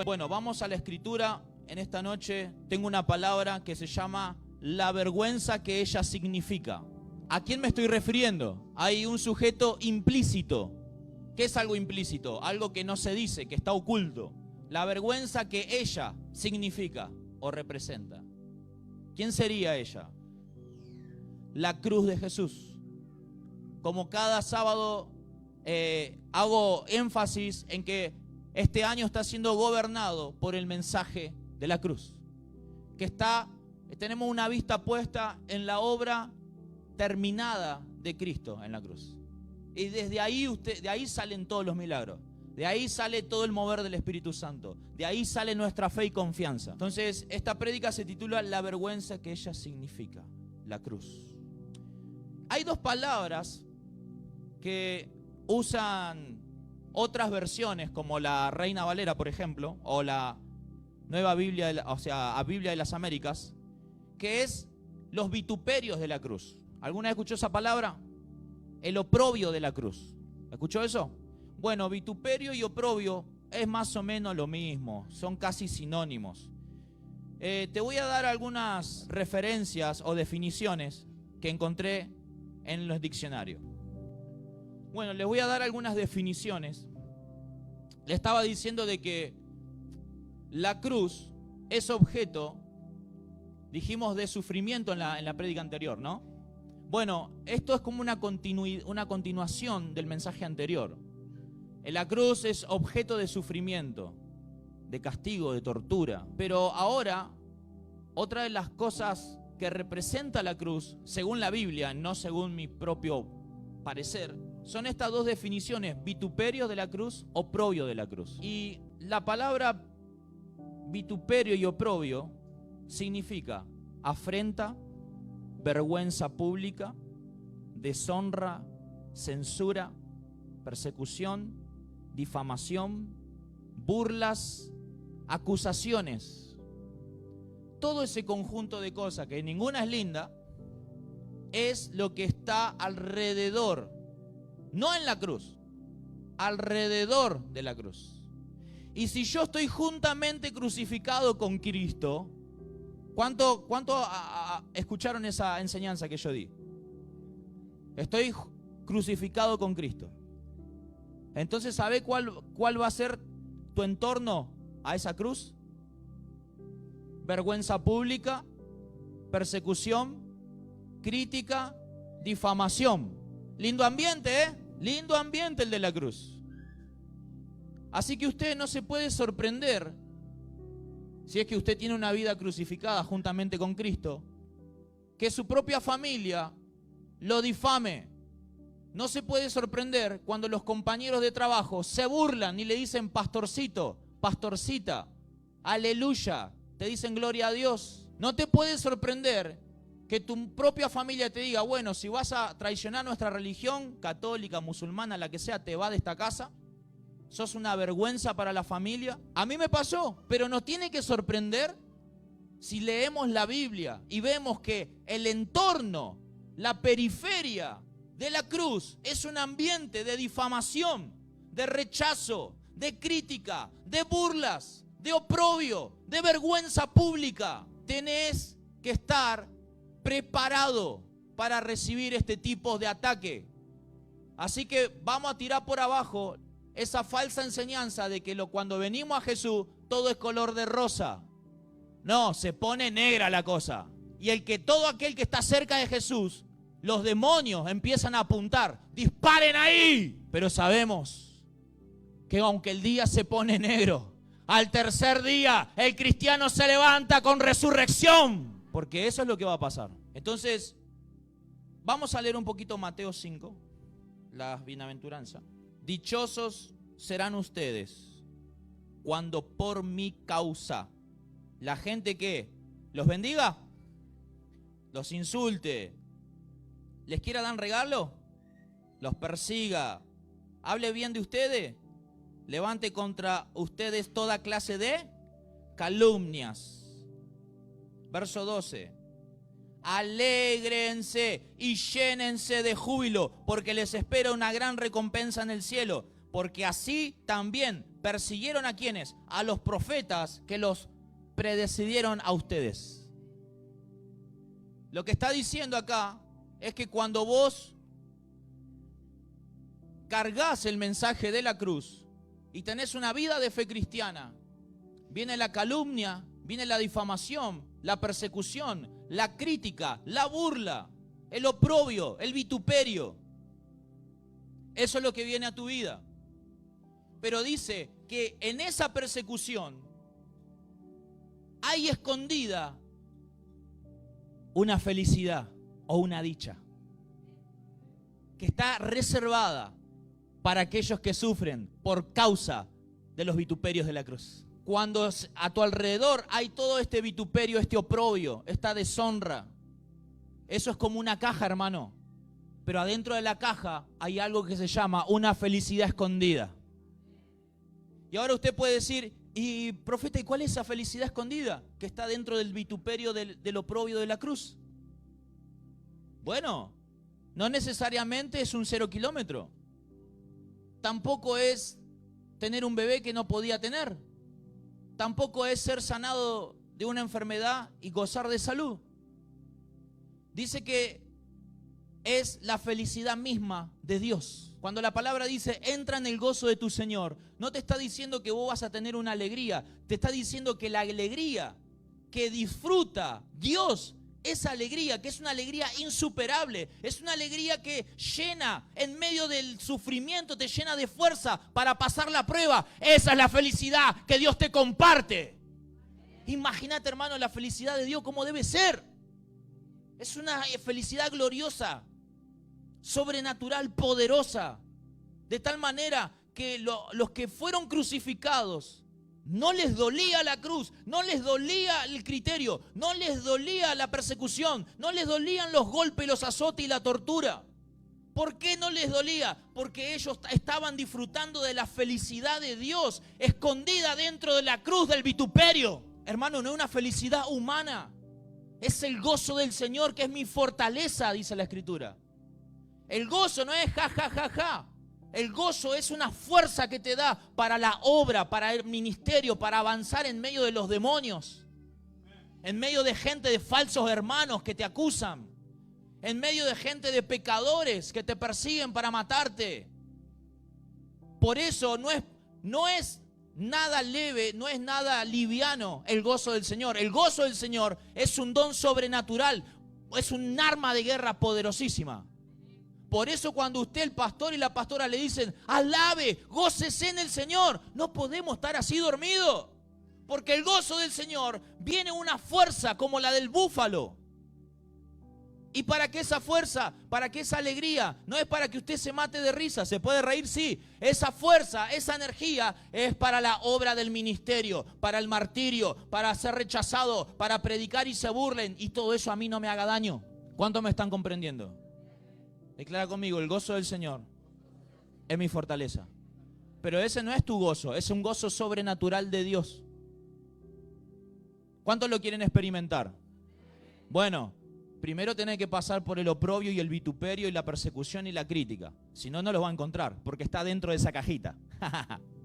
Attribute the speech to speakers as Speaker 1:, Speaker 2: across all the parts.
Speaker 1: Bueno, vamos a la escritura. En esta noche tengo una palabra que se llama la vergüenza que ella significa. ¿A quién me estoy refiriendo? Hay un sujeto implícito. ¿Qué es algo implícito? Algo que no se dice, que está oculto. La vergüenza que ella significa o representa. ¿Quién sería ella? La cruz de Jesús. Como cada sábado hago énfasis en que este año está siendo gobernado por el mensaje de la cruz. Tenemos una vista puesta en la obra terminada de Cristo en la cruz. Y desde ahí, de ahí salen todos los milagros. De ahí sale todo el mover del Espíritu Santo. De ahí sale nuestra fe y confianza. Entonces, esta prédica se titula La vergüenza que ella significa, la cruz. Hay dos palabras que usan otras versiones, como la Reina Valera, por ejemplo, o la Nueva Biblia, Biblia de las Américas, que es los vituperios de la cruz. ¿Alguna vez escuchó esa palabra? El oprobio de la cruz. ¿Escuchó eso? Bueno, vituperio y oprobio es más o menos lo mismo, son casi sinónimos. Te voy a dar algunas referencias o definiciones que encontré en los diccionarios. Bueno, les voy a dar algunas definiciones. Le estaba diciendo de que la cruz es objeto, dijimos, de sufrimiento en la prédica anterior, ¿no? Bueno, esto es como una continuación del mensaje anterior. La cruz es objeto de sufrimiento, de castigo, de tortura. Pero ahora, otra de las cosas que representa la cruz, según la Biblia, no según mi propio parecer, son estas dos definiciones: vituperio de la cruz, oprobio de la cruz. Y la palabra vituperio y oprobio significa afrenta, vergüenza pública, deshonra, censura, persecución, difamación, burlas, acusaciones. Todo ese conjunto de cosas, que ninguna es linda, es lo que está alrededor, no en la cruz, alrededor de la cruz. Y si yo estoy juntamente crucificado con Cristo, ¿cuánto escucharon esa enseñanza que yo di? Estoy crucificado con Cristo. Entonces, ¿sabe cuál va a ser tu entorno a esa cruz? Vergüenza pública, persecución, crítica, difamación. Lindo ambiente, ¿eh? Lindo ambiente el de la cruz. Así que usted no se puede sorprender, si es que usted tiene una vida crucificada juntamente con Cristo, que su propia familia lo difame. No se puede sorprender cuando los compañeros de trabajo se burlan y le dicen pastorcito, pastorcita, aleluya, te dicen gloria a Dios. No te puede sorprender que tu propia familia te diga, bueno, si vas a traicionar nuestra religión, católica, musulmana, la que sea, te va de esta casa. Sos una vergüenza para la familia. A mí me pasó, pero nos tiene que sorprender si leemos la Biblia y vemos que el entorno, la periferia de la cruz es un ambiente de difamación, de rechazo, de crítica, de burlas, de oprobio, de vergüenza pública. Tenés que estar preparado para recibir este tipo de ataque. Así que vamos a tirar por abajo esa falsa enseñanza de que cuando venimos a Jesús todo es color de rosa. No, se pone negra la cosa. Y todo aquel que está cerca de Jesús, los demonios empiezan a apuntar. ¡Disparen ahí! Pero sabemos que aunque el día se pone negro, al tercer día el cristiano se levanta con resurrección. Porque eso es lo que va a pasar. Entonces, vamos a leer un poquito Mateo 5, las bienaventuranzas. Dichosos serán ustedes cuando por mi causa la gente que los bendiga, los insulte, les quiera dar regalo, los persiga, hable bien de ustedes, levante contra ustedes toda clase de calumnias. Verso 12. Alégrense y llénense de júbilo, porque les espera una gran recompensa en el cielo, porque así también persiguieron ¿a quiénes? A los profetas que los predecidieron a ustedes. Lo que está diciendo acá es que cuando vos cargás el mensaje de la cruz y tenés una vida de fe cristiana, viene la calumnia, viene la difamación, la persecución, la crítica, la burla, el oprobio, el vituperio. Eso es lo que viene a tu vida. Pero dice que en esa persecución hay escondida una felicidad o una dicha que está reservada para aquellos que sufren por causa de los vituperios de la cruz. Cuando a tu alrededor hay todo este vituperio, este oprobio, esta deshonra, eso es como una caja, hermano. Pero adentro de la caja hay algo que se llama una felicidad escondida. Y ahora usted puede decir, y profeta, ¿y cuál es esa felicidad escondida que está dentro del vituperio del oprobio de la cruz? Bueno, no necesariamente es un 0 kilómetro. Tampoco es tener un bebé que no podía tener. Tampoco es ser sanado de una enfermedad y gozar de salud. Dice que es la felicidad misma de Dios. Cuando la palabra dice, entra en el gozo de tu Señor, no te está diciendo que vos vas a tener una alegría, te está diciendo que la alegría que disfruta Dios, esa alegría, que es una alegría insuperable, es una alegría que llena en medio del sufrimiento, te llena de fuerza para pasar la prueba. Esa es la felicidad que Dios te comparte. Imagínate, hermano, la felicidad de Dios como debe ser. Es una felicidad gloriosa, sobrenatural, poderosa, de tal manera que los que fueron crucificados no les dolía la cruz, no les dolía el criterio, no les dolía la persecución, no les dolían los golpes, los azotes y la tortura. ¿Por qué no les dolía? Porque ellos estaban disfrutando de la felicidad de Dios escondida dentro de la cruz del vituperio. Hermano, no es una felicidad humana, es el gozo del Señor que es mi fortaleza, dice la Escritura. El gozo no es ja, ja, ja, ja. El gozo es una fuerza que te da para la obra, para el ministerio, para avanzar en medio de los demonios, en medio de gente de falsos hermanos que te acusan, en medio de gente de pecadores que te persiguen para matarte. Por eso no es nada leve, no es nada liviano el gozo del Señor. El gozo del Señor es un don sobrenatural, es un arma de guerra poderosísima. Por eso cuando usted, el pastor y la pastora le dicen, alabe, gócese en el Señor, no podemos estar así dormidos. Porque el gozo del Señor viene una fuerza como la del búfalo. Y para que esa fuerza, para que esa alegría, no es para que usted se mate de risa, se puede reír, sí. Esa fuerza, esa energía es para la obra del ministerio, para el martirio, para ser rechazado, para predicar y se burlen. Y todo eso a mí no me haga daño. ¿Cuántos me están comprendiendo? Declara conmigo, el gozo del Señor es mi fortaleza. Pero ese no es tu gozo, es un gozo sobrenatural de Dios. ¿Cuántos lo quieren experimentar? Bueno, primero tenés que pasar por el oprobio y el vituperio y la persecución y la crítica. Si no, no los va a encontrar, porque está dentro de esa cajita.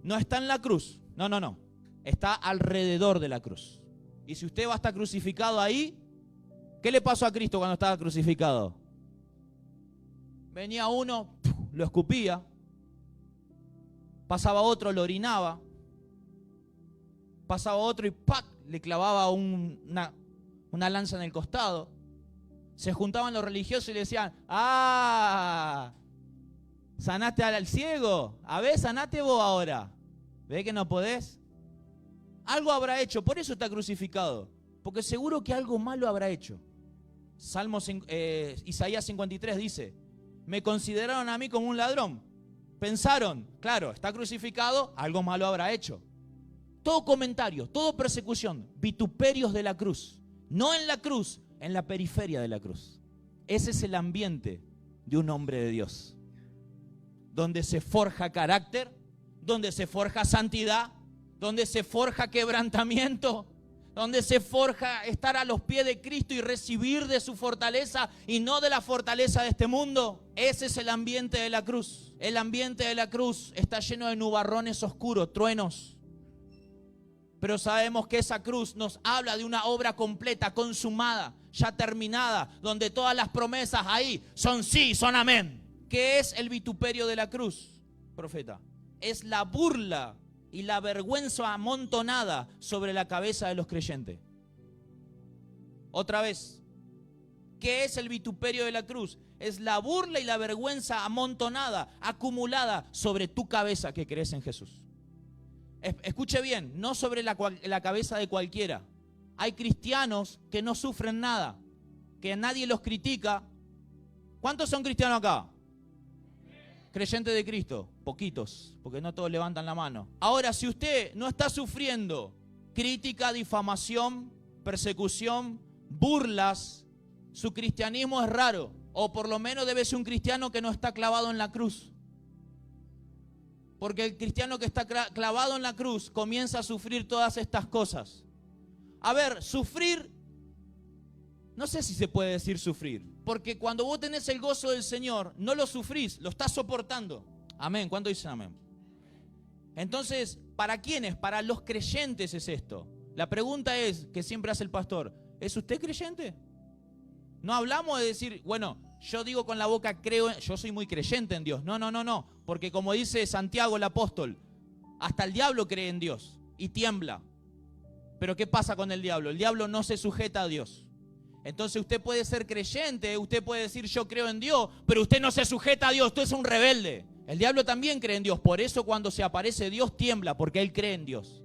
Speaker 1: No está en la cruz, no. Está alrededor de la cruz. Y si usted va a estar crucificado ahí, ¿qué le pasó a Cristo cuando estaba crucificado? Venía uno, lo escupía, pasaba otro, lo orinaba, pasaba otro y ¡pac! Le clavaba una lanza en el costado. Se juntaban los religiosos y le decían, ¡ah! ¿Sanaste al ciego? A ver, sanate vos ahora. ¿Ves que no podés? Algo habrá hecho, por eso está crucificado, porque seguro que algo malo habrá hecho. Isaías 53 dice, me consideraron a mí como un ladrón. Pensaron, claro, está crucificado, algo malo habrá hecho. Todo comentario, todo persecución, vituperios de la cruz. No en la cruz, en la periferia de la cruz. Ese es el ambiente de un hombre de Dios. Donde se forja carácter, donde se forja santidad, donde se forja quebrantamiento, donde se forja estar a los pies de Cristo y recibir de su fortaleza y no de la fortaleza de este mundo. Ese es el ambiente de la cruz. El ambiente de la cruz está lleno de nubarrones oscuros, truenos. Pero sabemos que esa cruz nos habla de una obra completa, consumada, ya terminada, donde todas las promesas ahí son sí, son amén. ¿Qué es el vituperio de la cruz, profeta? Es la burla y la vergüenza amontonada sobre la cabeza de los creyentes. Otra vez, ¿qué es el vituperio de la cruz? Es la burla y la vergüenza amontonada, acumulada sobre tu cabeza que crees en Jesús. Escuche bien, no sobre la cabeza de cualquiera. Hay cristianos que no sufren nada, que nadie los critica. ¿Cuántos son cristianos acá? Creyentes de Cristo, poquitos, porque no todos levantan la mano. Ahora, si usted no está sufriendo crítica, difamación, persecución, burlas, su cristianismo es raro, o por lo menos debe ser un cristiano que no está clavado en la cruz. Porque el cristiano que está clavado en la cruz comienza a sufrir todas estas cosas. A ver, sufrir, no sé si se puede decir sufrir. Porque cuando vos tenés el gozo del Señor, no lo sufrís, lo estás soportando. Amén. ¿Cuánto dicen amén? Entonces, ¿para quiénes? Para los creyentes es esto. La pregunta es, que siempre hace el pastor, ¿es usted creyente? No hablamos de decir, bueno, yo digo con la boca, yo soy muy creyente en Dios. No. Porque como dice Santiago el apóstol, hasta el diablo cree en Dios y tiembla. Pero ¿qué pasa con el diablo? El diablo no se sujeta a Dios. Entonces usted puede ser creyente, usted puede decir yo creo en Dios, pero usted no se sujeta a Dios, usted es un rebelde. El diablo también cree en Dios, por eso cuando se aparece Dios tiembla, porque él cree en Dios.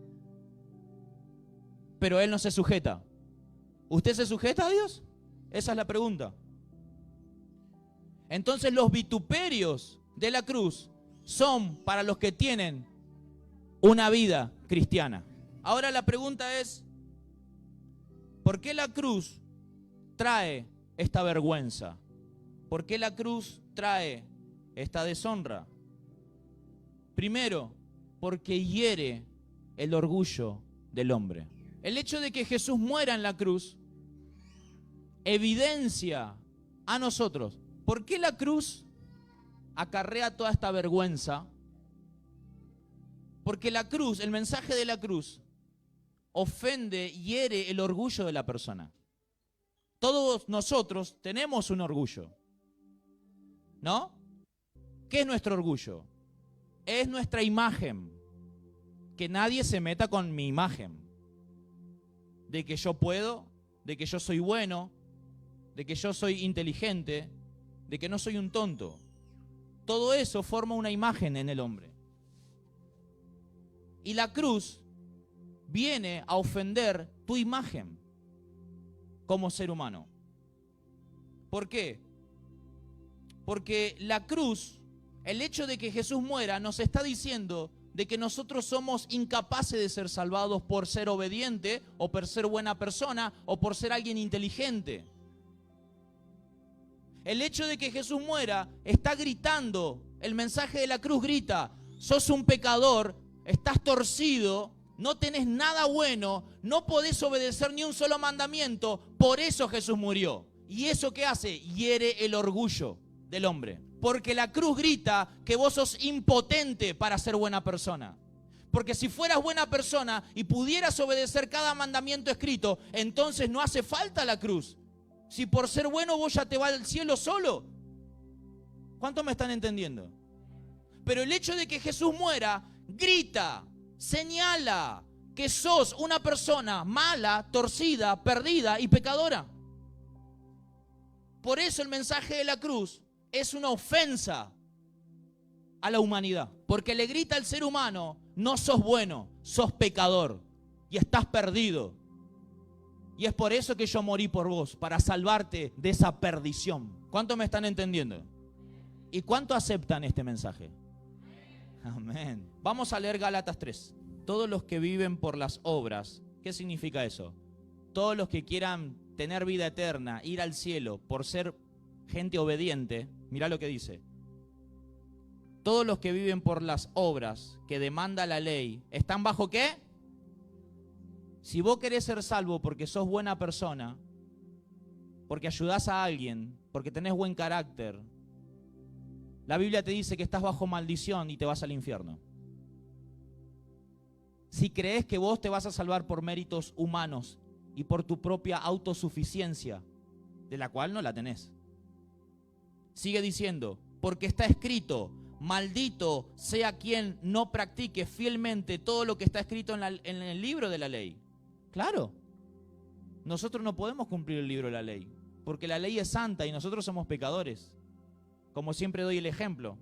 Speaker 1: Pero él no se sujeta. ¿Usted se sujeta a Dios? Esa es la pregunta. Entonces los vituperios de la cruz son para los que tienen una vida cristiana. Ahora la pregunta es, ¿por qué la cruz trae esta vergüenza? ¿Por qué la cruz trae esta deshonra? Primero, porque hiere el orgullo del hombre. El hecho de que Jesús muera en la cruz evidencia a nosotros. ¿Por qué la cruz acarrea toda esta vergüenza? Porque la cruz, el mensaje de la cruz, ofende, hiere el orgullo de la persona. Todos nosotros tenemos un orgullo, ¿no? ¿Qué es nuestro orgullo? Es nuestra imagen. Que nadie se meta con mi imagen. De que yo puedo, de que yo soy bueno, de que yo soy inteligente, de que no soy un tonto. Todo eso forma una imagen en el hombre. Y la cruz viene a ofender tu imagen como ser humano. ¿Por qué? Porque la cruz, el hecho de que Jesús muera, nos está diciendo de que nosotros somos incapaces de ser salvados por ser obediente, o por ser buena persona, o por ser alguien inteligente. El hecho de que Jesús muera está gritando, el mensaje de la cruz grita, sos un pecador, estás torcido, no tenés nada bueno, no podés obedecer ni un solo mandamiento, por eso Jesús murió. ¿Y eso qué hace? Hiere el orgullo del hombre. Porque la cruz grita que vos sos impotente para ser buena persona. Porque si fueras buena persona y pudieras obedecer cada mandamiento escrito, entonces no hace falta la cruz. Si por ser bueno vos ya te vas al cielo solo. ¿Cuántos me están entendiendo? Pero el hecho de que Jesús muera, grita, señala que sos una persona mala, torcida, perdida y pecadora. Por eso el mensaje de la cruz es una ofensa a la humanidad. Porque le grita al ser humano, no sos bueno, sos pecador y estás perdido. Y es por eso que yo morí por vos, para salvarte de esa perdición. ¿Cuántos me están entendiendo? ¿Y cuánto aceptan este mensaje? Amén. Vamos a leer Gálatas 3. Todos los que viven por las obras, ¿qué significa eso? Todos los que quieran tener vida eterna, ir al cielo por ser gente obediente, mirá lo que dice. Todos los que viven por las obras que demanda la ley, ¿están bajo qué? Si vos querés ser salvo porque sos buena persona, porque ayudás a alguien, porque tenés buen carácter, la Biblia te dice que estás bajo maldición y te vas al infierno. Si crees que vos te vas a salvar por méritos humanos y por tu propia autosuficiencia, de la cual no la tenés. Sigue diciendo, porque está escrito, maldito sea quien no practique fielmente todo lo que está escrito en el libro de la ley. Claro, nosotros no podemos cumplir el libro de la ley, porque la ley es santa y nosotros somos pecadores. Como siempre doy el ejemplo,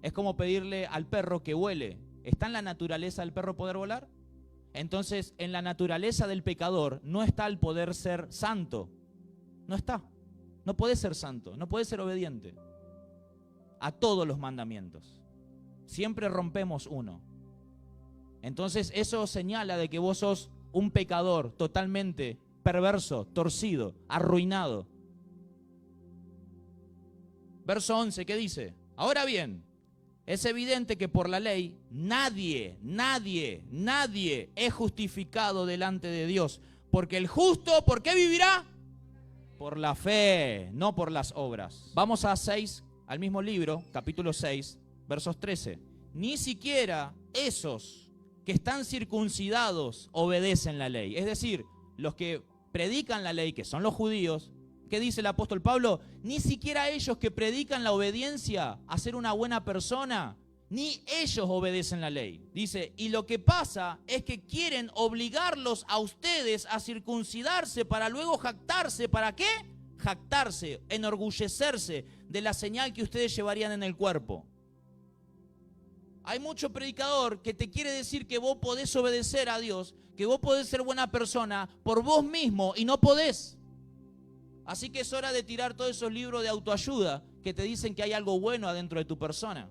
Speaker 1: es como pedirle al perro que vuele. ¿Está en la naturaleza del perro poder volar? Entonces, en la naturaleza del pecador no está el poder ser santo. No está. No puede ser santo, no puede ser obediente a todos los mandamientos. Siempre rompemos uno. Entonces, eso señala de que vos sos un pecador totalmente perverso, torcido, arruinado. Verso 11, ¿qué dice? Ahora bien, es evidente que por la ley nadie es justificado delante de Dios. Porque el justo, ¿por qué vivirá? Por la fe, no por las obras. Vamos al mismo libro, capítulo 6, versos 13. Ni siquiera esos que están circuncidados obedecen la ley. Es decir, los que predican la ley, que son los judíos, ¿qué dice el apóstol Pablo? Ni siquiera ellos que predican la obediencia a ser una buena persona, ni ellos obedecen la ley. Dice, y lo que pasa es que quieren obligarlos a ustedes a circuncidarse para luego jactarse. ¿Para qué? Jactarse, enorgullecerse de la señal que ustedes llevarían en el cuerpo. Hay mucho predicador que te quiere decir que vos podés obedecer a Dios, que vos podés ser buena persona por vos mismo y no podés. Así que es hora de tirar todos esos libros de autoayuda que te dicen que hay algo bueno adentro de tu persona.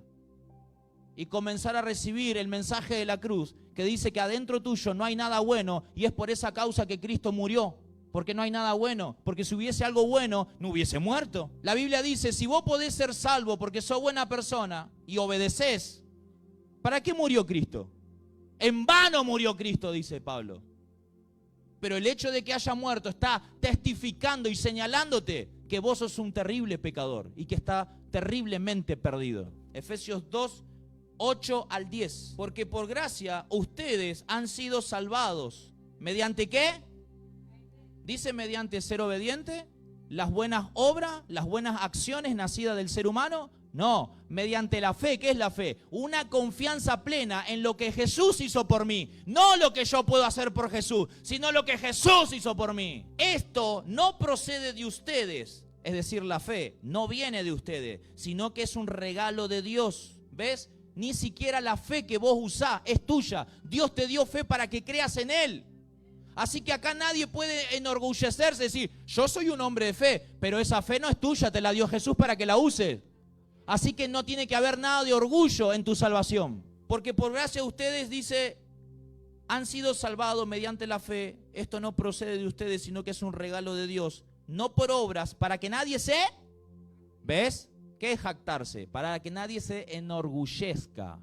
Speaker 1: Y comenzar a recibir el mensaje de la cruz que dice que adentro tuyo no hay nada bueno y es por esa causa que Cristo murió. Porque no hay nada bueno. Porque si hubiese algo bueno, no hubiese muerto. La Biblia dice, si vos podés ser salvo porque sos buena persona y obedecés, ¿para qué murió Cristo? En vano murió Cristo, dice Pablo. Pero el hecho de que haya muerto está testificando y señalándote que vos sos un terrible pecador y que está terriblemente perdido. Efesios 2, 8 al 10. Porque por gracia ustedes han sido salvados. ¿Mediante qué? Dice mediante ser obediente, las buenas obras, las buenas acciones nacidas del ser humano. No, mediante la fe. ¿Qué es la fe? Una confianza plena en lo que Jesús hizo por mí. No lo que yo puedo hacer por Jesús, sino lo que Jesús hizo por mí. Esto no procede de ustedes, es decir, la fe no viene de ustedes, sino que es un regalo de Dios. ¿Ves? Ni siquiera la fe que vos usás es tuya. Dios te dio fe para que creas en Él. Así que acá nadie puede enorgullecerse, decir, yo soy un hombre de fe, pero esa fe no es tuya, te la dio Jesús para que la uses. Así que no tiene que haber nada de orgullo en tu salvación. Porque por gracia ustedes, dice, han sido salvados mediante la fe. Esto no procede de ustedes, sino que es un regalo de Dios. No por obras, para que nadie se... ¿Ves? ¿Qué es jactarse? Para que nadie se enorgullezca.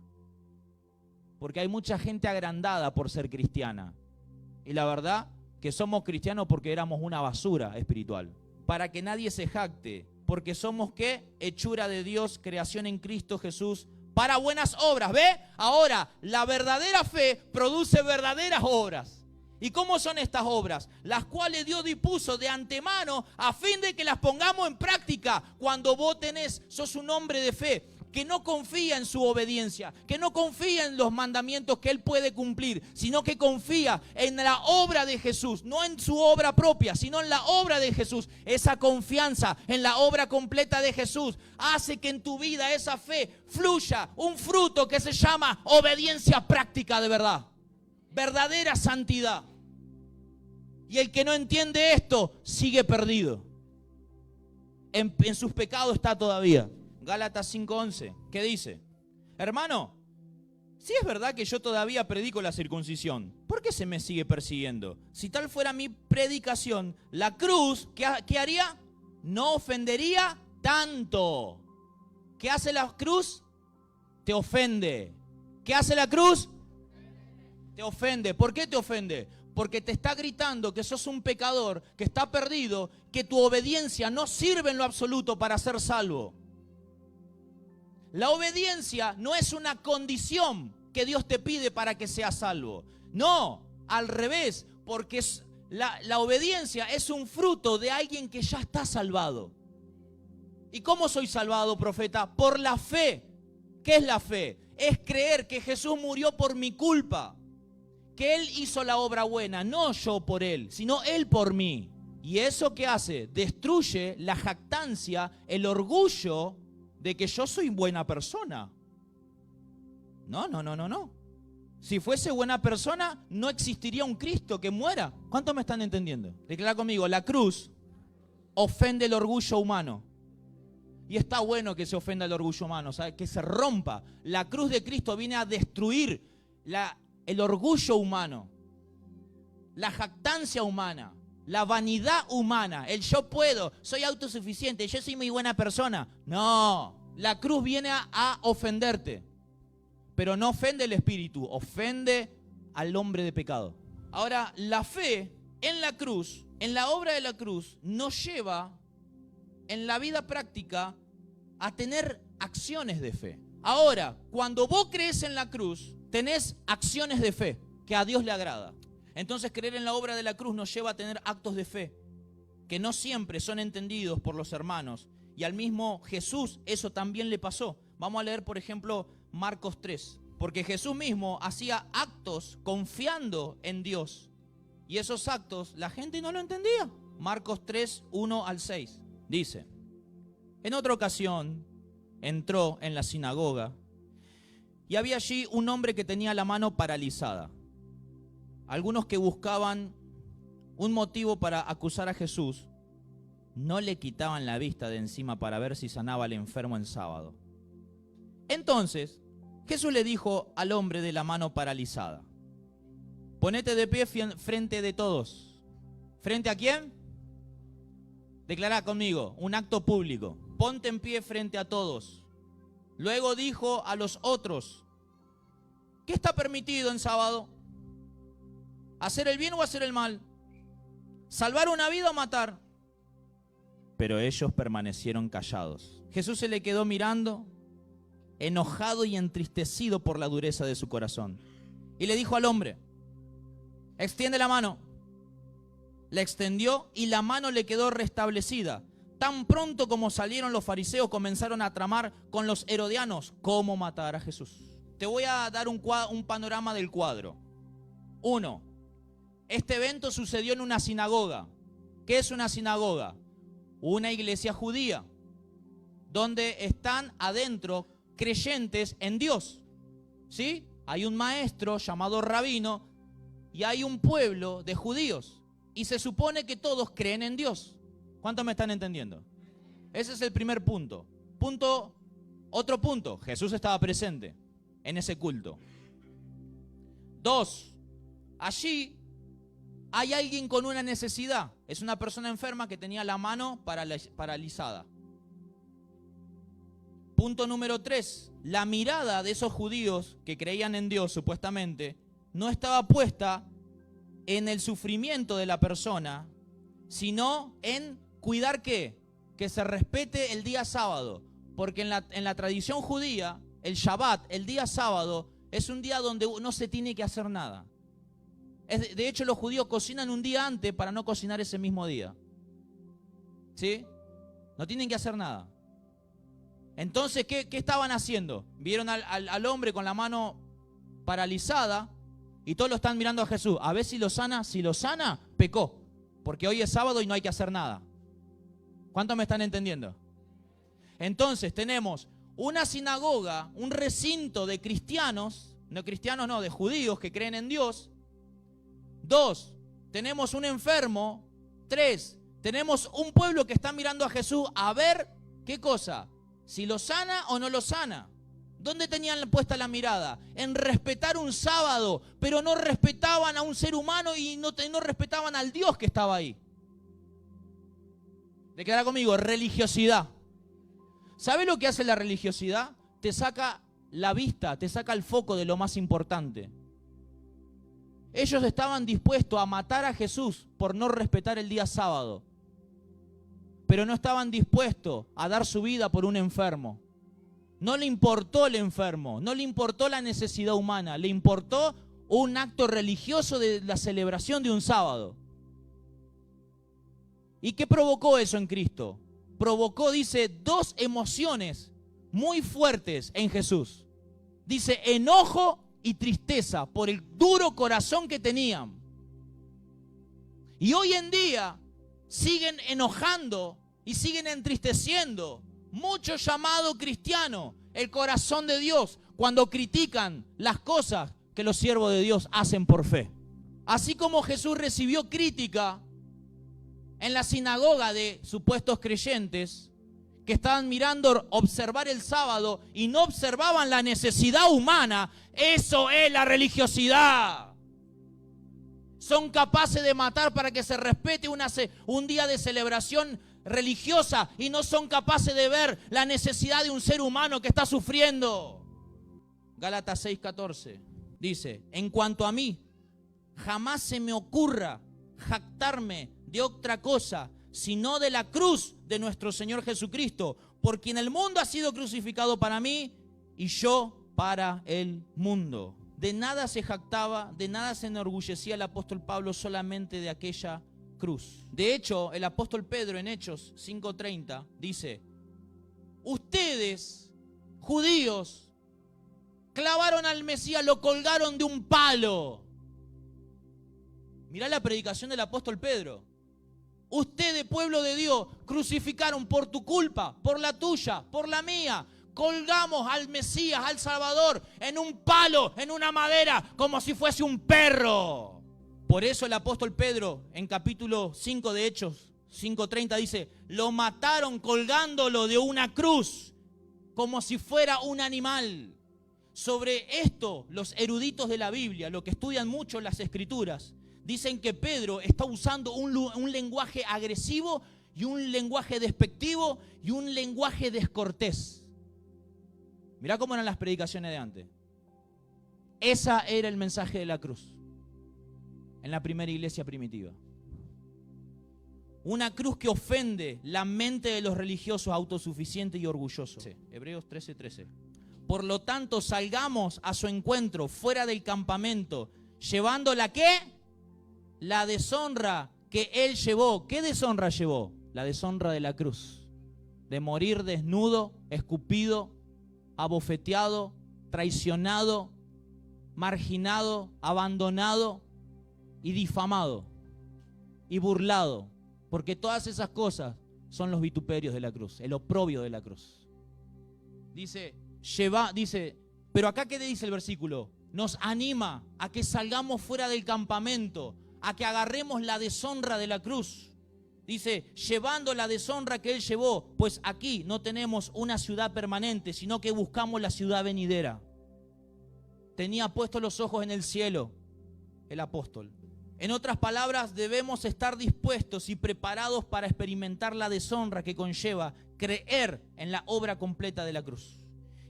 Speaker 1: Porque hay mucha gente agrandada por ser cristiana. Y la verdad que somos cristianos porque éramos una basura espiritual. Para que nadie se jacte. Porque somos, ¿qué? Hechura de Dios, creación en Cristo Jesús, para buenas obras. ¿Ve? Ahora, la verdadera fe produce verdaderas obras. ¿Y cómo son estas obras? Las cuales Dios dispuso de antemano a fin de que las pongamos en práctica. Cuando vos sos un hombre de fe, que no confía en su obediencia, que no confía en los mandamientos que Él puede cumplir, sino que confía en la obra de Jesús, no en su obra propia, sino en la obra de Jesús. Esa confianza en la obra completa de Jesús hace que en tu vida esa fe fluya un fruto que se llama obediencia práctica de verdad, verdadera santidad. Y el que no entiende esto sigue perdido. En sus pecados está todavía. Gálatas 5:11, ¿qué dice? Hermano, si es verdad que yo todavía predico la circuncisión, ¿por qué se me sigue persiguiendo? Si tal fuera mi predicación, la cruz, ¿qué haría? No ofendería tanto. ¿Qué hace la cruz? Te ofende. ¿Qué hace la cruz? Te ofende. ¿Por qué te ofende? porque te está gritando que sos un pecador, que está perdido, que tu obediencia no sirve en lo absoluto para ser salvo. La obediencia no es una condición que Dios te pide para que seas salvo. No, al revés, porque la obediencia es un fruto de alguien que ya está salvado. ¿Y cómo soy salvado, profeta? Por la fe. ¿Qué es la fe? Es creer que Jesús murió por mi culpa, que Él hizo la obra buena, no yo por Él, sino Él por mí. ¿Y eso qué hace? Destruye la jactancia, el orgullo de que yo soy buena persona. No. Si fuese buena persona, no existiría un Cristo que muera. ¿Cuántos me están entendiendo? Declara conmigo, la cruz ofende el orgullo humano. Y está bueno que se ofenda el orgullo humano, ¿sabe? Que se rompa. La cruz de Cristo viene a destruir el orgullo humano, la jactancia humana, la vanidad humana, el yo puedo, soy autosuficiente, yo soy muy buena persona. No, la cruz viene a ofenderte, pero no ofende el espíritu, ofende al hombre de pecado. Ahora, la fe en la cruz, en la obra de la cruz, nos lleva en la vida práctica a tener acciones de fe. Ahora, cuando vos crees en la cruz, tenés acciones de fe que a Dios le agrada. Entonces, creer en la obra de la cruz nos lleva a tener actos de fe que no siempre son entendidos por los hermanos. Y al mismo Jesús eso también le pasó. Vamos a leer, por ejemplo, Marcos 3. Porque Jesús mismo hacía actos confiando en Dios. Y esos actos la gente no lo entendía. Marcos 3, 1 al 6. Dice: en otra ocasión entró en la sinagoga y había allí un hombre que tenía la mano paralizada. Algunos que buscaban un motivo para acusar a Jesús no le quitaban la vista de encima para ver si sanaba al enfermo en sábado. Entonces Jesús le dijo al hombre de la mano paralizada: ponete de pie frente de todos. ¿Frente a quién? Declará conmigo, un acto público. Ponte en pie frente a todos. Luego dijo a los otros: ¿qué está permitido en sábado? ¿Hacer el bien o hacer el mal? ¿Salvar una vida o matar? Pero ellos permanecieron callados. Jesús se le quedó mirando, enojado y entristecido por la dureza de su corazón. Y le dijo al hombre: extiende la mano. La extendió y la mano le quedó restablecida. Tan pronto como salieron los fariseos, comenzaron a tramar con los herodianos cómo matar a Jesús. Te voy a dar un panorama del cuadro. 1. Este evento sucedió en una sinagoga. ¿Qué es una sinagoga? Una iglesia judía, donde están adentro creyentes en Dios. ¿Sí? Hay un maestro llamado rabino y hay un pueblo de judíos. Y se supone que todos creen en Dios. ¿Cuántos me están entendiendo? Ese es el primer punto. Otro punto, Jesús estaba presente en ese culto. 2, allí hay alguien con una necesidad. Es una persona enferma que tenía la mano paralizada. Punto número 3, la mirada de esos judíos que creían en Dios supuestamente no estaba puesta en el sufrimiento de la persona, sino en cuidar ¿qué? Que se respete el día sábado. Porque en la tradición judía, el Shabbat, el día sábado, es un día donde no se tiene que hacer nada. De hecho, los judíos cocinan un día antes para no cocinar ese mismo día. ¿Sí? No tienen que hacer nada. Entonces, ¿qué estaban haciendo? Vieron al hombre con la mano paralizada y todos lo están mirando a Jesús. A ver si lo sana. Si lo sana, pecó. Porque hoy es sábado y no hay que hacer nada. ¿Cuántos me están entendiendo? Entonces tenemos una sinagoga, un recinto de cristianos, de judíos que creen en Dios. 2, tenemos un enfermo. 3, tenemos un pueblo que está mirando a Jesús a ver qué cosa, si lo sana o no lo sana. ¿Dónde tenían puesta la mirada? En respetar un sábado, pero no respetaban a un ser humano y no respetaban al Dios que estaba ahí. Declara conmigo, religiosidad. ¿Sabe lo que hace la religiosidad? Te saca la vista, te saca el foco de lo más importante. Ellos estaban dispuestos a matar a Jesús por no respetar el día sábado, pero no estaban dispuestos a dar su vida por un enfermo. No le importó el enfermo, no le importó la necesidad humana, le importó un acto religioso de la celebración de un sábado. ¿Y qué provocó eso en Cristo? Provocó, dice, dos emociones muy fuertes en Jesús. Dice, enojo y tristeza por el duro corazón que tenían. Y hoy en día siguen enojando y siguen entristeciendo muchos llamados cristianos el corazón de Dios cuando critican las cosas que los siervos de Dios hacen por fe. Así como Jesús recibió crítica en la sinagoga de supuestos creyentes que estaban mirando observar el sábado y no observaban la necesidad humana, eso es la religiosidad. Son capaces de matar para que se respete un día de celebración religiosa y no son capaces de ver la necesidad de un ser humano que está sufriendo. Gálatas 6:14 dice, en cuanto a mí, jamás se me ocurra jactarme de otra cosa, sino de la cruz de nuestro Señor Jesucristo, por quien el mundo ha sido crucificado para mí y yo para el mundo. De nada se jactaba, de nada se enorgullecía el apóstol Pablo, solamente de aquella cruz. De hecho, el apóstol Pedro en Hechos 5:30 dice, ustedes, judíos, clavaron al Mesías, lo colgaron de un palo. Mirá la predicación del apóstol Pedro. Ustedes, pueblo de Dios, crucificaron por tu culpa, por la tuya, por la mía. Colgamos al Mesías, al Salvador, en un palo, en una madera, como si fuese un perro. Por eso el apóstol Pedro, en capítulo 5 de Hechos 5:30 dice, lo mataron colgándolo de una cruz, como si fuera un animal. Sobre esto, los eruditos de la Biblia, los que estudian mucho las Escrituras, dicen que Pedro está usando un lenguaje agresivo y un lenguaje despectivo y un lenguaje descortés. Mirá cómo eran las predicaciones de antes. Ese era el mensaje de la cruz en la primera iglesia primitiva. Una cruz que ofende la mente de los religiosos autosuficientes y orgullosos. Hebreos 13:13. Por lo tanto, salgamos a su encuentro fuera del campamento, llevando la ¿qué? La deshonra que él llevó. ¿Qué deshonra llevó? La deshonra de la cruz. De morir desnudo, escupido, abofeteado, traicionado, marginado, abandonado y difamado y burlado. Porque todas esas cosas son los vituperios de la cruz, el oprobio de la cruz. Dice, pero acá ¿qué dice el versículo? Nos anima a que salgamos fuera del campamento, a que agarremos la deshonra de la cruz. Dice, llevando la deshonra que él llevó, pues aquí no tenemos una ciudad permanente, sino que buscamos la ciudad venidera. Tenía puestos los ojos en el cielo, el apóstol. En otras palabras, debemos estar dispuestos y preparados para experimentar la deshonra que conlleva creer en la obra completa de la cruz.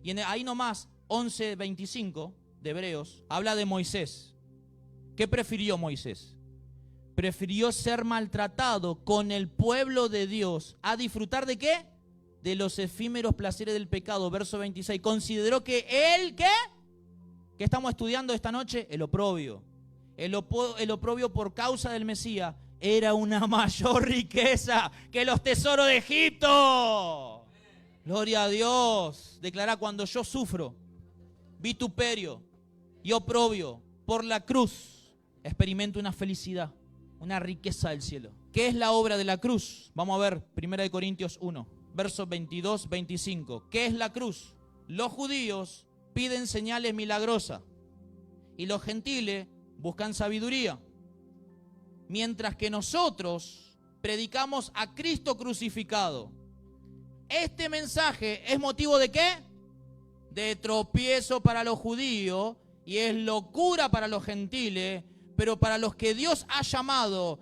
Speaker 1: Y ahí nomás, 11:25 de Hebreos, habla de Moisés. ¿Qué prefirió Moisés? Prefirió ser maltratado con el pueblo de Dios a disfrutar ¿de qué? De los efímeros placeres del pecado. Verso 26. Consideró que él, ¿qué? ¿Qué estamos estudiando esta noche? El oprobio. El oprobio por causa del Mesías era una mayor riqueza que los tesoros de Egipto. Gloria a Dios. Declara, cuando yo sufro vituperio y oprobio por la cruz, experimento una felicidad, una riqueza del cielo. ¿Qué es la obra de la cruz? Vamos a ver 1 Corintios 1, versos 22-25. ¿Qué es la cruz? Los judíos piden señales milagrosas y los gentiles buscan sabiduría, mientras que nosotros predicamos a Cristo crucificado. Este mensaje es motivo ¿de qué? De tropiezo para los judíos y es locura para los gentiles, pero para los que Dios ha llamado,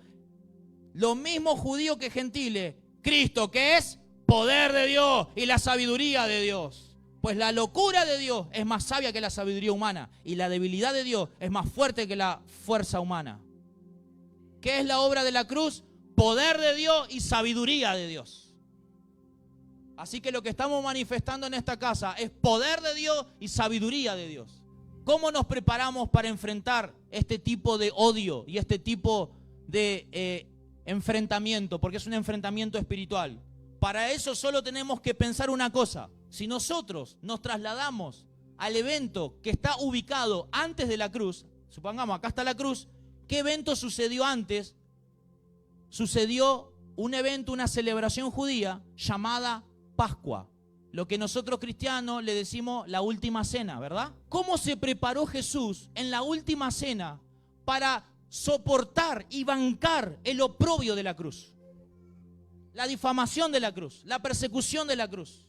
Speaker 1: los mismos judíos que gentiles, Cristo, que es poder de Dios y la sabiduría de Dios. Pues la locura de Dios es más sabia que la sabiduría humana, y la debilidad de Dios es más fuerte que la fuerza humana. ¿Qué es la obra de la cruz? Poder de Dios y sabiduría de Dios. Así que lo que estamos manifestando en esta casa es poder de Dios y sabiduría de Dios. ¿Cómo nos preparamos para enfrentar este tipo de odio y este tipo de enfrentamiento? Porque es un enfrentamiento espiritual. Para eso solo tenemos que pensar una cosa. Si nosotros nos trasladamos al evento que está ubicado antes de la cruz, supongamos acá está la cruz, ¿qué evento sucedió antes? Sucedió un evento, una celebración judía llamada Pascua. Lo que nosotros cristianos le decimos la última cena, ¿verdad? ¿Cómo se preparó Jesús en la última cena para soportar y bancar el oprobio de la cruz? La difamación de la cruz, la persecución de la cruz,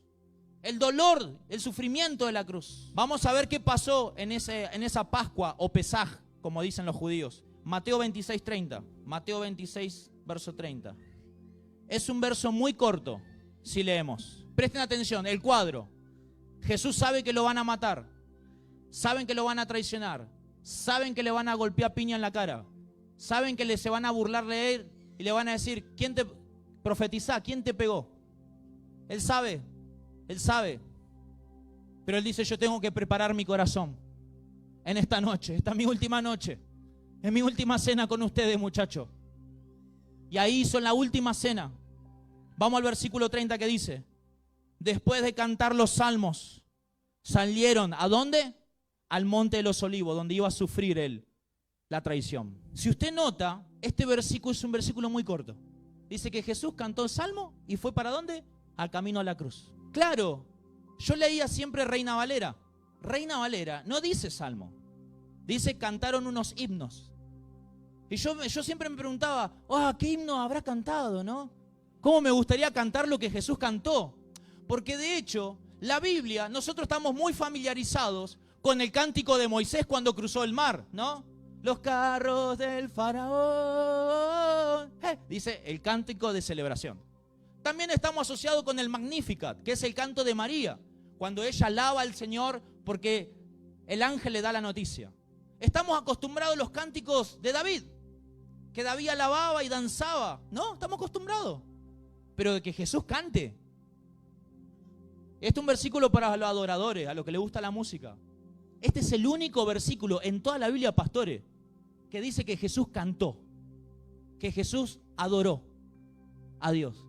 Speaker 1: el dolor, el sufrimiento de la cruz. Vamos a ver qué pasó en esa Pascua o Pesaj, como dicen los judíos. Mateo 26:30. Mateo 26, verso 30. Es un verso muy corto, si leemos. Presten atención, el cuadro. Jesús sabe que lo van a matar. Saben que lo van a traicionar. Saben que le van a golpear piña en la cara. Saben que se van a burlar de él y le van a decir, ¿quién te profetiza? ¿Quién te pegó? Él sabe. Él sabe. Pero él dice, yo tengo que preparar mi corazón en esta noche. Esta es mi última noche. Es mi última cena con ustedes, muchachos. Y ahí hizo la última cena. Vamos al versículo 30 que dice, después de cantar los salmos, salieron, ¿a dónde? Al monte de los olivos, donde iba a sufrir él la traición. Si usted nota, este versículo es un versículo muy corto. Dice que Jesús cantó el salmo y fue ¿para dónde? Al camino a la cruz. Claro, yo leía siempre Reina Valera. Reina Valera no dice salmo, dice cantaron unos himnos. Y yo siempre me preguntaba, ¿qué himno habrá cantado, no? ¿Cómo me gustaría cantar lo que Jesús cantó? Porque de hecho, la Biblia, nosotros estamos muy familiarizados con el cántico de Moisés cuando cruzó el mar, ¿no? Los carros del faraón. Dice el cántico de celebración. También estamos asociados con el Magnificat, que es el canto de María, cuando ella alaba al Señor porque el ángel le da la noticia. Estamos acostumbrados a los cánticos de David, que David alababa y danzaba, ¿no? Estamos acostumbrados. Pero de que Jesús cante. Este es un versículo para los adoradores, a los que les gusta la música. Este es el único versículo en toda la Biblia, pastores, que dice que Jesús cantó, que Jesús adoró a Dios.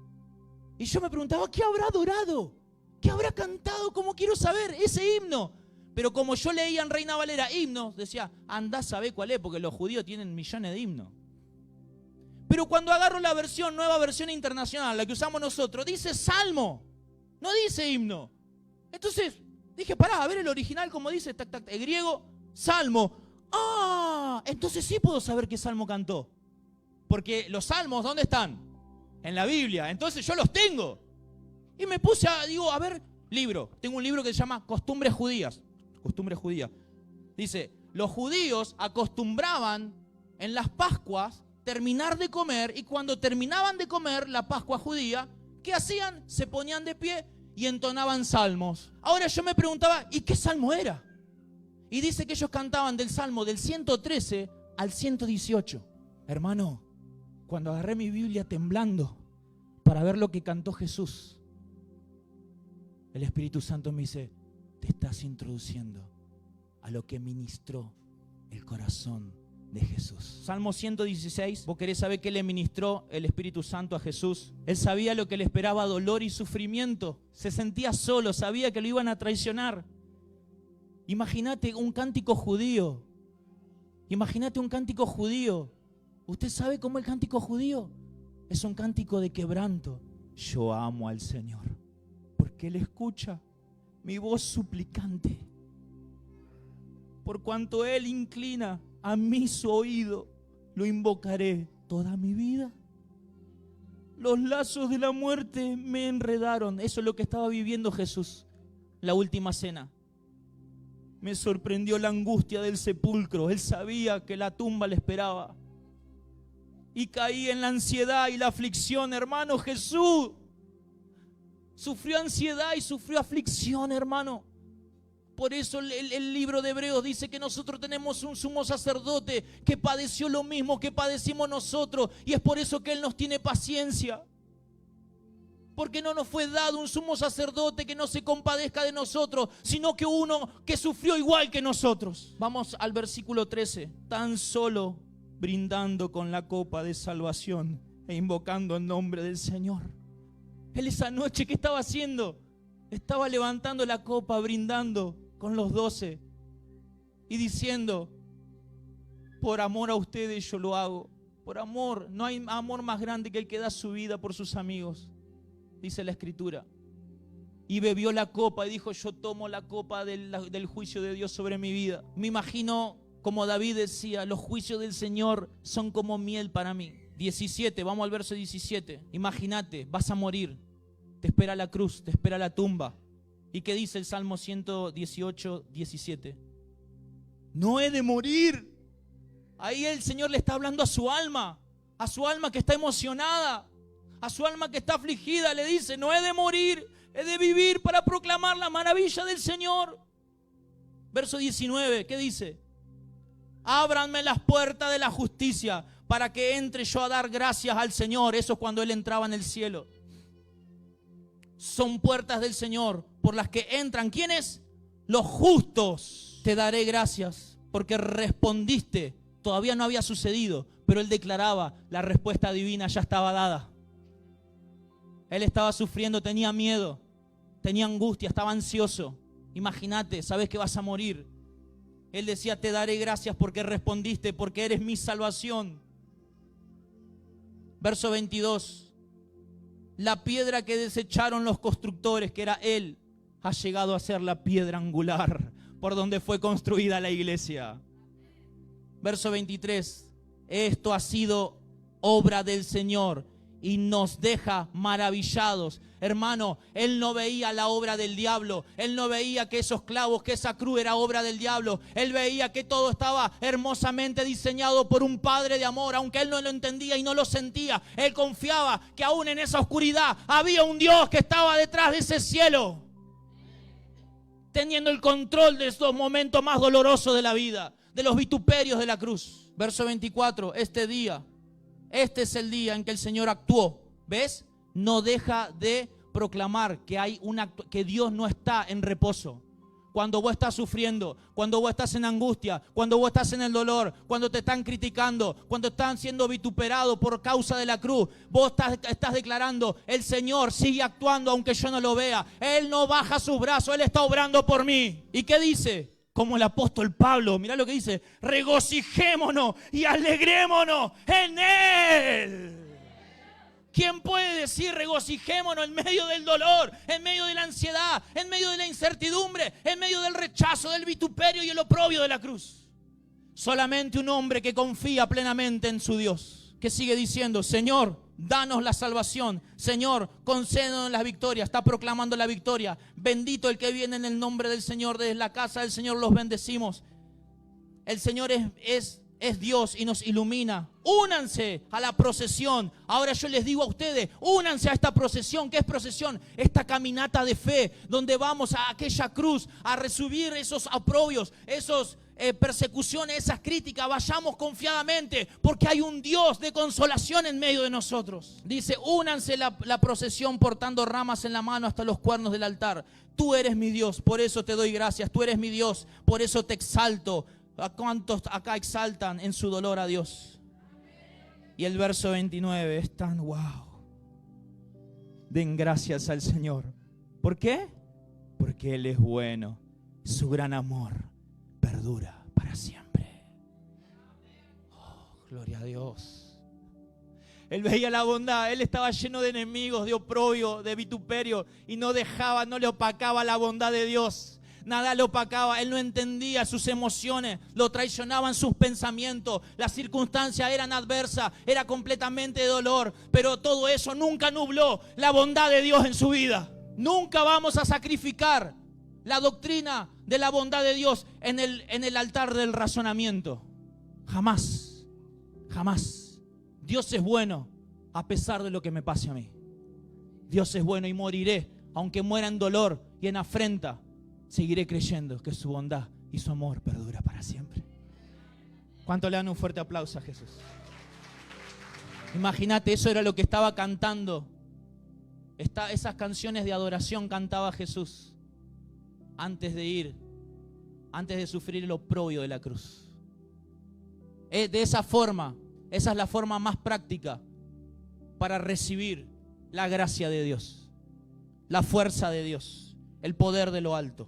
Speaker 1: Y yo me preguntaba, ¿qué habrá adorado? ¿Qué habrá cantado? ¿Cómo quiero saber ese himno? Pero como yo leía en Reina Valera himnos, decía, andá a saber cuál es, porque los judíos tienen millones de himnos. Pero cuando agarro la nueva versión internacional, la que usamos nosotros, dice salmo, no dice himno. Entonces dije, pará, a ver el original como dice, el griego, salmo. Entonces sí puedo saber qué salmo cantó. Porque los salmos, ¿dónde están? En la Biblia. Entonces yo los tengo. Y me puse a ver, libro. Tengo un libro que se llama Costumbres Judías. Costumbres Judías. Dice, los judíos acostumbraban en las Pascuas terminar de comer, y cuando terminaban de comer la Pascua judía, ¿qué hacían? Se ponían de pie y entonaban salmos. Ahora yo me preguntaba, ¿y qué salmo era? Y dice que ellos cantaban del salmo del 113 al 118. Hermano, cuando agarré mi Biblia temblando para ver lo que cantó Jesús, el Espíritu Santo me dice, te estás introduciendo a lo que ministró el corazón de Jesús. Salmo 116, vos querés saber qué le ministró el Espíritu Santo a Jesús. Él sabía lo que le esperaba, dolor y sufrimiento. Se sentía solo, sabía que lo iban a traicionar. Imagínate un cántico judío. Imagínate un cántico judío. ¿Usted sabe cómo el cántico judío? Es un cántico de quebranto. Yo amo al Señor, porque Él escucha mi voz suplicante. Por cuanto Él inclina a mí su oído, lo invocaré toda mi vida. Los lazos de la muerte me enredaron. Eso es lo que estaba viviendo Jesús, la última cena. Me sorprendió la angustia del sepulcro. Él sabía que la tumba le esperaba. Y caí en la ansiedad y la aflicción, hermano. Jesús sufrió ansiedad y sufrió aflicción, hermano. Por eso el libro de Hebreos dice que nosotros tenemos un sumo sacerdote que padeció lo mismo que padecimos nosotros. Y es por eso que Él nos tiene paciencia. Porque no nos fue dado un sumo sacerdote que no se compadezca de nosotros, sino que uno que sufrió igual que nosotros. Vamos al versículo 13. Tan solo brindando con la copa de salvación e invocando el nombre del Señor. Él esa noche, ¿qué estaba haciendo? Estaba levantando la copa, brindando con los 12 y diciendo: por amor a ustedes yo lo hago. Por amor, no hay amor más grande que el que da su vida por sus amigos, dice la Escritura. Y bebió la copa y dijo: yo tomo la copa del juicio de Dios sobre mi vida. Me imagino, como David decía, los juicios del Señor son como miel para mí. 17, vamos al verso 17. Imagínate, vas a morir, te espera la cruz, te espera la tumba. ¿Y qué dice el Salmo 118, 17? No he de morir. Ahí el Señor le está hablando a su alma que está emocionada, a su alma que está afligida. Le dice: no he de morir, he de vivir para proclamar la maravilla del Señor. Verso 19, ¿qué dice? Ábranme las puertas de la justicia para que entre yo a dar gracias al Señor. Eso es cuando Él entraba en el cielo. Son puertas del Señor por las que entran, ¿quiénes? Los justos. Te daré gracias porque respondiste. Todavía no había sucedido, pero Él declaraba: la respuesta divina ya estaba dada. Él estaba sufriendo, tenía miedo, tenía angustia, estaba ansioso. Imagínate, sabes que vas a morir. Él decía: te daré gracias porque respondiste, porque eres mi salvación. Verso 22. La piedra que desecharon los constructores, que era Él, ha llegado a ser la piedra angular por donde fue construida la iglesia. Verso 23. Esto ha sido obra del Señor y nos deja maravillados. Hermano, Él no veía la obra del diablo. Él no veía que esos clavos, que esa cruz era obra del diablo. Él veía que todo estaba hermosamente diseñado por un Padre de amor. Aunque Él no lo entendía y no lo sentía, Él confiaba que aún en esa oscuridad había un Dios que estaba detrás de ese cielo, teniendo el control de estos momentos más dolorosos de la vida, de los vituperios de la cruz. Verso 24. Este es el día en que el Señor actuó. ¿Ves? No deja de proclamar que hay que Dios no está en reposo. Cuando vos estás sufriendo, cuando vos estás en angustia, cuando vos estás en el dolor, cuando te están criticando, cuando están siendo vituperados por causa de la cruz, vos estás declarando: el Señor sigue actuando aunque yo no lo vea. Él no baja sus brazos, Él está obrando por mí. ¿Y qué dice? Como el apóstol Pablo, mirá lo que dice: regocijémonos y alegrémonos en Él. ¿Quién puede decir regocijémonos en medio del dolor, en medio de la ansiedad, en medio de la incertidumbre, en medio del rechazo, del vituperio y el oprobio de la cruz? Solamente un hombre que confía plenamente en su Dios, que sigue diciendo: Señor, danos la salvación. Señor, concédenos la victoria. Está proclamando la victoria. Bendito el que viene en el nombre del Señor. Desde la casa del Señor los bendecimos. El Señor es Dios y nos ilumina. Únanse a la procesión. Ahora yo les digo a ustedes: únanse a esta procesión. ¿Qué es procesión? Esta caminata de fe, donde vamos a aquella cruz a recibir esos oprobios, esos persecuciones, esas críticas. Vayamos confiadamente, porque hay un Dios de consolación en medio de nosotros. Dice: únanse la procesión portando ramas en la mano hasta los cuernos del altar. Tú eres mi Dios, por eso te doy gracias. Tú eres mi Dios, por eso te exalto. ¿A cuántos acá exaltan en su dolor a Dios? Y el verso 29 es tan wow. Den gracias al Señor. ¿Por qué? Porque Él es bueno. Su gran amor perdura para siempre. Oh, gloria a Dios. Él veía la bondad. Él estaba lleno de enemigos, de oprobio, de vituperio, y no le opacaba la bondad de Dios. Nada lo opacaba. Él no entendía sus emociones, lo traicionaban sus pensamientos. Las circunstancias eran adversas, era completamente de dolor, pero todo eso nunca nubló la bondad de Dios en su vida. Nunca vamos a sacrificar la doctrina de la bondad de Dios en el altar del razonamiento. Jamás, jamás. Dios es bueno a pesar de lo que me pase a mí. Dios es bueno y moriré, aunque muera en dolor y en afrenta. seguiré creyendo que su bondad y su amor perdura para siempre. ¿Cuánto le dan un fuerte aplauso a Jesús? Imagínate, eso era lo que estaba cantando. Esas canciones de adoración cantaba Jesús antes de sufrir el oprobio de la cruz. De esa forma, esa es la forma más práctica para recibir la gracia de Dios, la fuerza de Dios, el poder de lo alto.